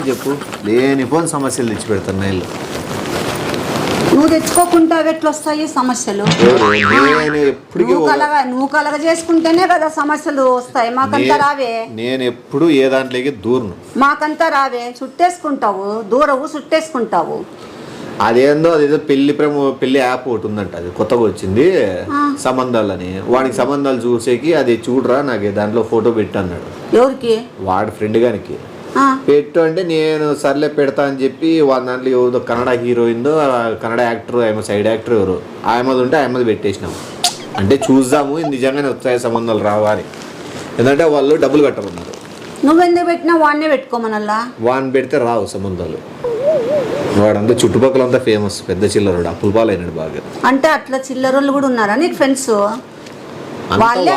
చెప్పు లేని ఫోన్ సమస్యలు తెచ్చి పెడతాను నీళ్ళు. నువ్వు తెచ్చుకోకుండా ఎట్లా వస్తాయి సమస్యలు? నువ్వు కలగ చేసుకుంటేనే కదా సమస్యలు వస్తాయి. మాకంతా రావే. నేను ఎప్పుడు ఏ దాంట్లోకి దూరను. మాకంతా రావే. చుట్టేసుకుంటావు, దూరవు చుట్టేసుకుంటావు. అదేందో పెళ్లి యాప్ ఒకటి ఉందంట, అది కొత్తగా వచ్చింది సంబంధాలని. వాడికి సంబంధాలు చూసేకి అది చూడరా నాకు దాంట్లో ఫోటో పెట్టు అన్నాడు. ఎవరికి? వాడి ఫ్రెండ్ గానికి పెట్టు అంటే నేను సర్లే పెడతా అని చెప్పి వాళ్ళ దాంట్లో ఎవరో కన్నడ హీరోయిన్, కన్నడ యాక్టర్, ఆమె సైడ్ యాక్టర్ ఎవరు ఆమెది ఉంటే ఆమెది పెట్టేసినాము. అంటే చూద్దాము నిజంగానే వచ్చాయి సంబంధాలు రావా అని. ఎందుకంటే వాళ్ళు డబ్బులు కట్టమన్నారు. నువ్వెందుకు పెట్టినా వాడినే పెట్టుకోమనల్లా. వాడిని పెడితే రావు సంబంధాలు. వాడంతా చుట్టుపక్కల అంతా ఫేమస్, పెద్ద చిల్లరుడు, అప్పుల పాలైనాడు బాగా. అంటే అట్లా చిల్లరోళ్ళు కూడా ఉన్నారా నీకు ఫ్రెండ్స్? వాళ్ళే